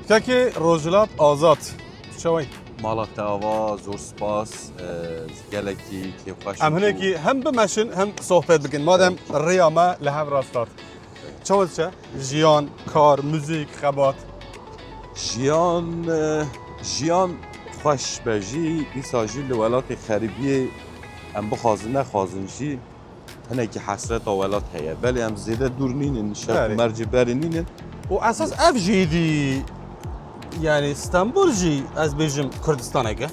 که روزلاب آزاد چوی مالات آوا زور سپاس گلکی که خوش هم که هم بمشن هم صحبت بکن مادام ریاما لحظ راستات چه جیان کار موزیک خبات جیان خوش بجی ایساجی لولات خریبی ام بخوازن خازنشی هنه که حسرت ولات هیا ولی ام زیاده دور نینن شرق مرج بری نینن و اساس اف جیدی يعني اسطنبول جي از بيجم كردستان اگه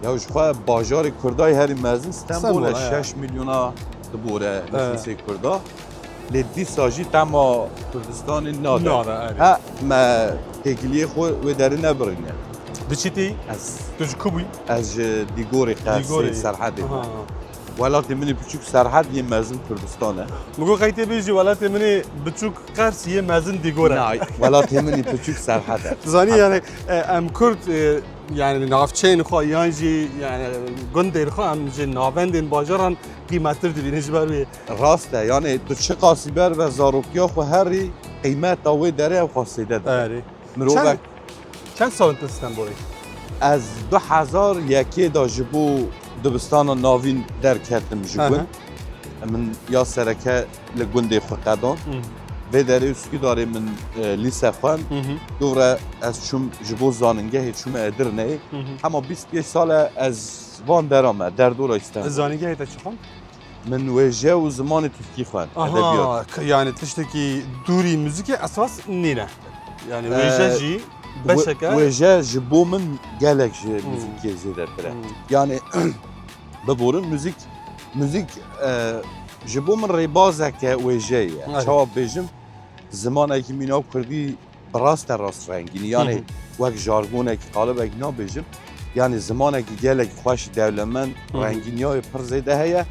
یا خواه باجار کردای هری مزن استانبول، استنبول 6 میلیونا دبوره نفیس کردا لدی ساجی تما کردستان ناده ها ما تکلیه خو و داره نبرینه بچيتي از تجكبي از دیگوری قرسی سرحدی ولات منی بچوک سرحد یه مزن کردستانه مگو قيتي بيجي ولات مني بتشوك قرس يه مازن ديغورا نه ولات منی بچوک سرحده زاني يعني ام كرد يعني نافچين خو يانجي يعني گندير خو ام جي ناوندين باجران قيمتر دي نجبر بي راسته یعنی تو چه قاسیبر و زاروکیا خو هری قیمت آوی داره و خاصیده داره آره مروبک چند سال انت استانبولی از 2001 دا جبو دبستان ناوین در کردم جبون من یا سرکه لگونده فقدان و در اسکی داره من لیسه خوان دوره از چوم جبو زاننگه چوم ادر نه اما 25 سال از وان درامه در دوره استانبول زاننگه هیتا چی خوان؟ من وجه و زمان ترکی خوان ادبیات يعني تشتكي دوري موزيكي اساس نينا يعني وجه جي بشكل وجه جبو من گلک موزیکی زیده تره یعنی ببورن موزیک جبو من ریبازه که وجه چواب بیجم زمان اکی میناو کردی براست رنگینی یعنی وک جارگونه که قالب اکی نا بیجم یعنی زمان اکی گلک خوش دولمن رنگینی های پر زیده هیه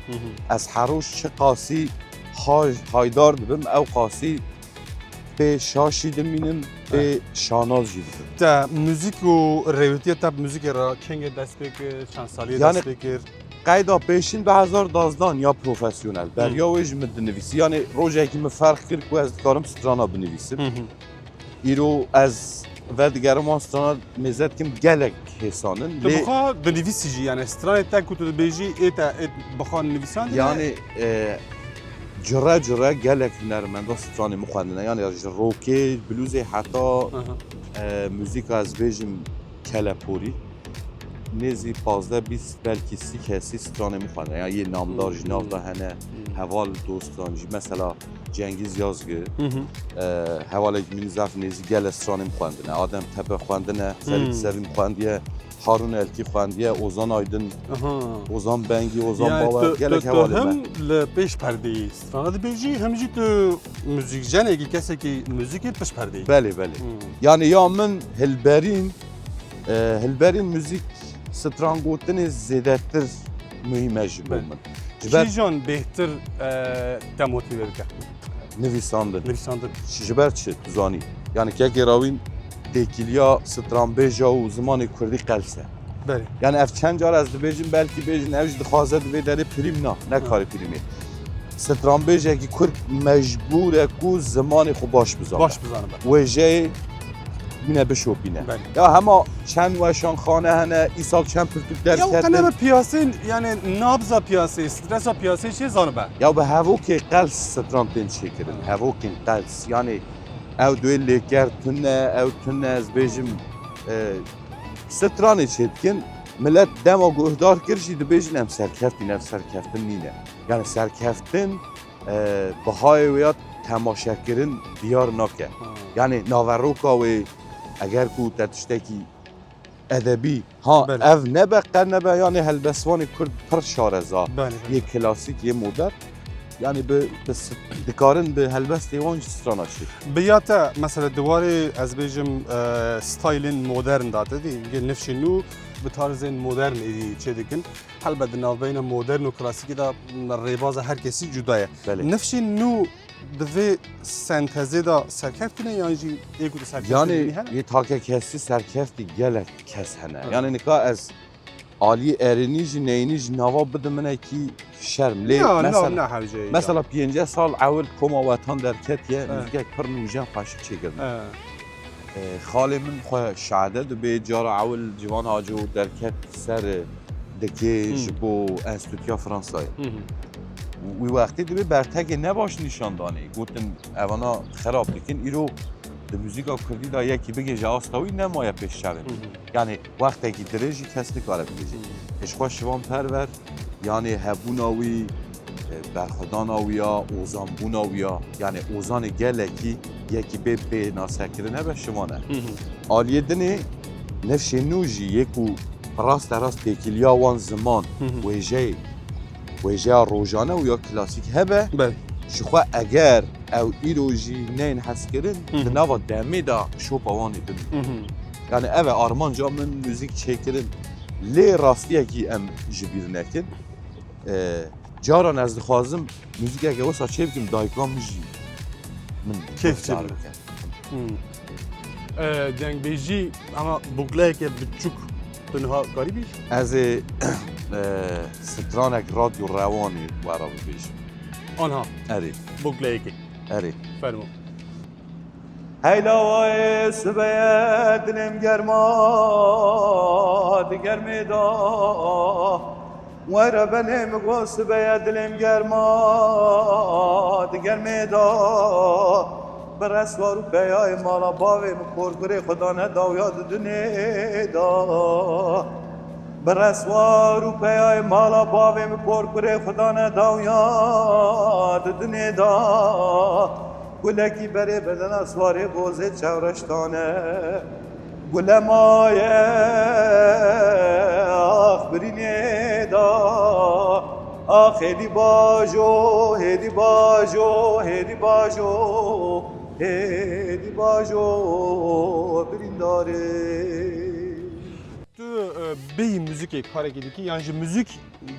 از حروش چه قاسی هایدار ببم او قاسی به شاشی دمینم به شاناز جیدم تا موزیک و رویتی تا موزیک را کنگ دست بکر چند سالی یعنی دست بکر قیدا پیشین به 2012 یا پروفسیونل بریا ویج مدنویسی یعنی روزی که من فرق کرد که از کارم سترانا بنویسم ایرو از و دیگر ما سترانا میزد کم گلک حسانن تو بخواه بنویسی جی یعنی ستران تا کتو بیجی ایتا بخواه نویسان یعنی جرا گلک هنرمندا سترانی مخوندنه یعنی روکی بلوز حتی موزیک از بیجم کلپوری نزی 15-20 بلکه 30 کسی سترانی مخوندنه یعنی یه نامدار جناف دا هنه حوال دوستانجی مثلا جنگیز یازگه حوال اجمین زف نزی گل سترانی مخوندنه آدم تبه خوندنه سلیت سوی مخوندیه هارون الکی خواندیه اوزان آیدن اوزان بنگی اوزان باور گلک حواله هم لپیش پرده استرانه بیجی همینجی تو موزیک جن اگه کسی که موزیک پیش پرده بله یعنی یا من هلبرین موزیک سترانگوتن زیاده تر مهمه جبه من چی جان بهتر تموتیور کرد؟ نویساندن جبر چه زانی یعنی که راوین تکیلیا سترانبیجا و زمان کردی قلسه بله یعنی اف چند جار از بیجن بلکی بیجن اوج دخوازه دوی داره پریم نه کاری پریمی سترانبیجا که کرد مجبوره کو زمان خو باش بزانه وجه بینه بشوپینه یا همه چند وشان خانه هنه ایسال چند پرتوک درس کرده یا قنبه پیاسه یعنی نابزا پیاسه استرسا پیاسه چه زانه با یا به هوا که قلس ستران تین چه کردن هوا که قلس یعنی او دوی لیکر او تنه از بیجم سترانی چید کن ملت دما گوهدار کرشی دو بیجن هم سرکفتن نینه یعنی سرکفتن بهای ویاد تماشا کردن دیار نکه یعنی ناوروکا و اگر کو تشتکی ادبی ها او نبه قرنبه یعنی هلبسوان کرد پر شارزا یه کلاسیک یه مدر یعنی به دکارن به هلبست دیوان سترانا شد بیاتا مثلا دواره از بیجم ستایلین مدرن داده دی میگه نفش نو به طرز مدرن ایدی چه دیکن البته نابین مدرن و کلاسیکی دا ریباز هر کسی جدایه نفش نو دوی سنتزه دا سرکفت کنه یا اینجی ایکو دا سرکفت یعنی یه تاکه کسی سرکفتی گلک کس هنه یعنی نکا از عالی ارینیج نینیج نواب بده منه کی شرم لی مثلا 5 سال اول کما وطن در کتیه موزیک پر نوجان خاشق چه گرم خاله من خواه شعده دو به جار اول جوان هاجو درکت سر دکی جبو انستوتیا فرانسای وی وقتی دو به برتگ نباش نشاندانه گوتن اوانا خراب لیکن ایرو دو موزیکا کردی دا یکی بگه جا آستاوی نمایه پیش شوه یعنی وقتی که درجی کس نکاره بگیجی اشخوا شوان پرور یعنی هبوناوی برخداناویا اوزانبوناویا یعنی اوزان گلکی یکی به ناسکره نبه شما نه آلیه دنه نفش نوجی یکو راست تکیلیا وان زمان ویجه روزانه و یا کلاسیک هبه شخوا اگر او ایروژی نین حس کرن نوا دمی دا شوپا وانی دنه یعنی اوه آرمان جا من موزیک چکرن لی راستی اکی ام جبیر نکن جاران از خوازم موزیک اگه واسه چه بگیم دایکام میجی من کیف جبیر دنگ بیجی اما بوگله که بچوک تنها کاری بیش از سترانک رادیو روانی وارا بیش آنها اری بوگله که اری فرمو هیلاوای سبه دلم گرما دیگر میدا ورا بنم گوس به دلم گرما دیگر میدا برسوارو بیای مالا باوی مکورگره خدا نداو یاد دنیا دا برسوارو بیای مالا باوی مکورگره خدا نداو یاد دنیا دا گلکی بره بدن اسواره بوزه چورشتانه گل مایه آخ برینه دا آخ هدی باجو هدی باجو هدی باجو هدی باجو برین داره تو بی موزیک کاری کردی که یعنی موزیک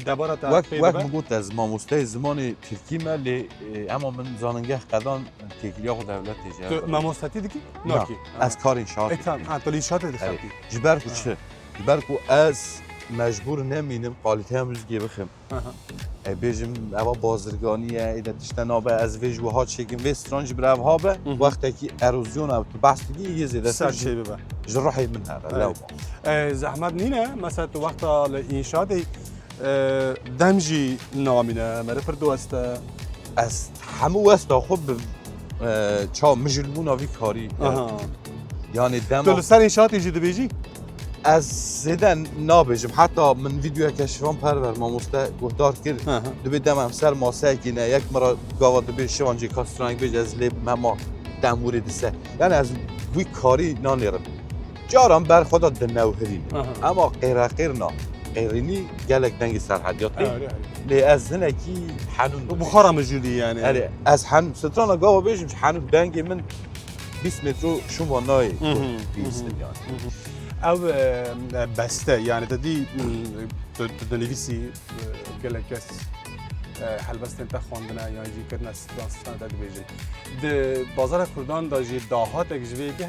دبارت وقت مگوت از ماموسته زمان ترکی ملی اما من زاننگه قدان تکلیا خود دولت تو ماموستی دیگه نه از کار انشاءات اتام تو لیشات دخلتی جبر کو چه جبر کو از مجبور نمینم قالیته موزیک بخم بیجم اوا بازرگانیه ایده تشتنابه از ویجوها چکیم و استرانج برای هابه وقتی که اروزیون او تو بستگی یه زیده سر چه ببه جراحی من هره لو زحمت نینه مثلا تو وقت الانشاء دمجی نامینه مره پر دوسته از همه وستا خب چا مجلمون آوی کاری یعنی دم تو سر انشاء یجی بیجی از زدن نابجم حتی من ویدیو کشفان پرور ماموسته گفتار کرد دو بیدم هم سر ماسه گینه یک مرا گاوا دو بی شوانجی کاسترانگ بیج از لیب مما دموری دسته یعنی از وی کاری نانیرم جارم بر خدا دنوهرین اما غیر نا غیرینی گلک دنگ سرحدیات لی از زنکی حنون بخارا مجودی یعنی از حنون سترانا گاوا بیجم حنون دنگ من 20 مترو شما نای بیستم یعنی او بسته یعنی دادی دنویسی گلکس هلبست انت خواندنه یا جی کردن استرانستان دادی بیجی ده بازار کردان داجی داهات اگجوی که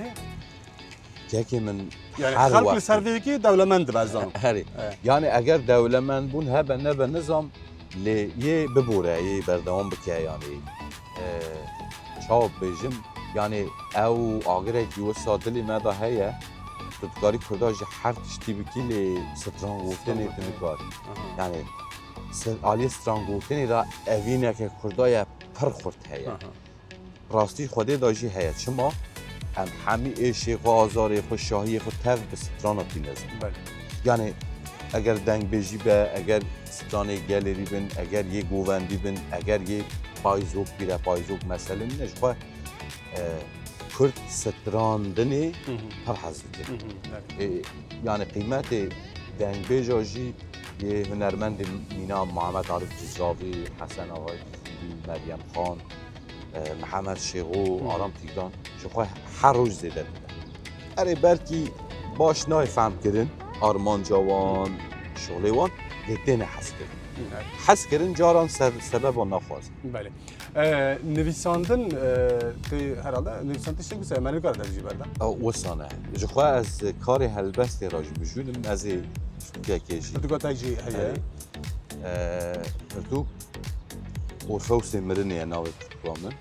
هی که من یعنی خلق سروی که دولمند بازدان هری یعنی اگر دولمند بون هبه نبه نظام لی یه ببوره یه بردوام بکه یعنی چاپ بیجم یعنی او آگره که وسا دلی مدا هیه تدکاری کرداج هر تشتی بکی لی ستران گوتنی تنکار یعنی آلی ستران گوتنی را اوینه که کردای پر خورد هیه راستی خوده داجی هیه چما هم همی ایشی و آزاری و شاهی و تف به ستران تی نزم یعنی اگر دنگ بیجی به اگر ستران گلری بین اگر یه گووندی بین اگر یه پایزوک بیره پایزوک مثلا نشبه کرد ستراندنی پر حضرتی یعنی قیمت دنگ بیجاجی یه هنرمند مینا محمد عارف جزاوی حسن آقای مریم خان محمد شیغو آرام تیگدان شخواه هر روز زیده بودن اره بلکی باش نای فهم کردن آرمان جوان شغلیوان لیدین حس کردن حس کردن جاران سبب و نخواست بله نویساندن تی هراله نویساندن چه گوشه منو کار درجی برده وسانه جخوا از کار هلبست راجع بجودم از کیشی تو گفت اجی هیه تو عرفه و سمرنیه ناوی من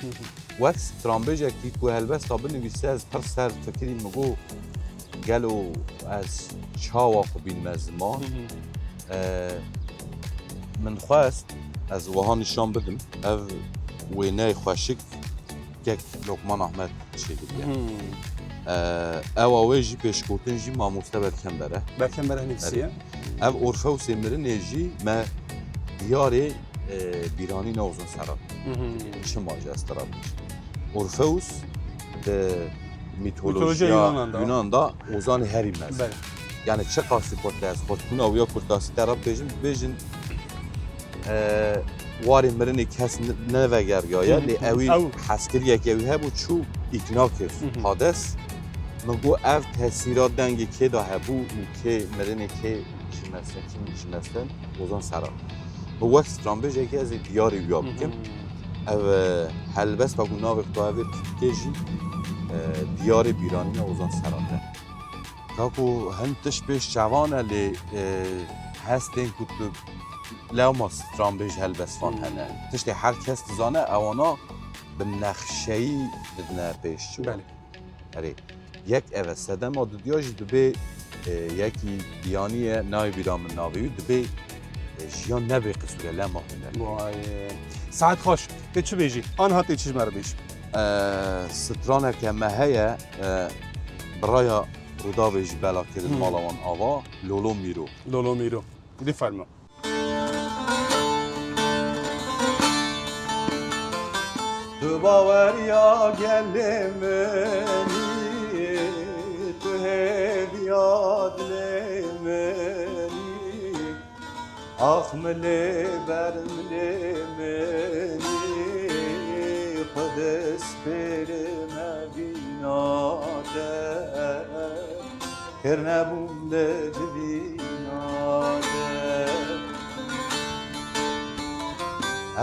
وقت سترامبیجه که هلبست تا بنویسه از پر سر فکری مگو گلو از چاوا خوبین مزمان من خواست از وهان نشان بدم او وینای خوشک که لقمان احمد شکلیه او آویجی پیشکوتن جی ماموسته برکن بره برکن بره نفسیه او عرفه و سمرنیه ما دیاره بیرانی نوزن سراب چه ماجه استرابیش اورفئوس به میتولوژیا یوناندا اوزان هری مز yani çe qasî kurtas xurtbûna wî ya kurtasî dera bêjin warê mirinê kes nevegergaya lê ew heskiriyekê wî hebû çû îknakir hades min got ev tesîra dengê kê da hebû û kê mirinê kê jimestin ozan sera bi wek stranbêjekê ez ê diyarê wî ya bikim ev helbesta ku navê xwe kê jî diyarê bîranî ozan sera te Kako hin tiş pêş çavane lê hestên ku tu lewma stranbêj helbestvan hene tiştê her kes dizane ewana bi nexşeyî didine pêş çû herê yek ev sedema didiya jî dibe yekî bîyaniye navê bîran min navê wî dibe jiyan nebê qisûre lema hûne Saet xweş tê çi bêjî an hatê çi ji me re bêj Straneke me heye biraya Rûdavê ji bela kirin mala wan ava Lolo Mîro Lolo Mîro dî ferme Tu baweriya gelê menî tu hêviya dilê menî ax milê ber milê menî Xwedê spêrê me vînade Kirnebûm lê civînade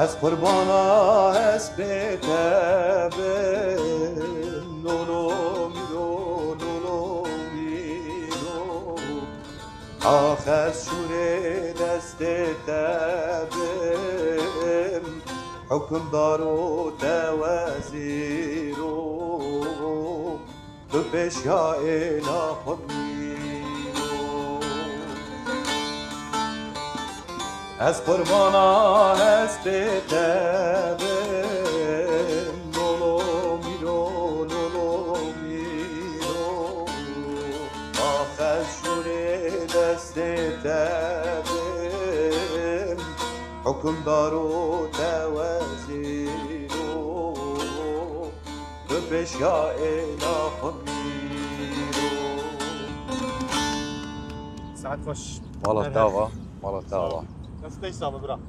Ez qurbana hespê te bin Lolo Mîro Lolo Mîro Ax ez şûrê destê te bin Hukmdar û te wezîr û Tu pêşiya êla xwe Ez qurbana hestê te bin Lolo Mîro Lolo Mîro Ax ez şûrê destê te bin Hukmdar û te wezîr û Tu pêşiya êla xwe Saet xweş Mala te ava Mala te ava Destê sabı bira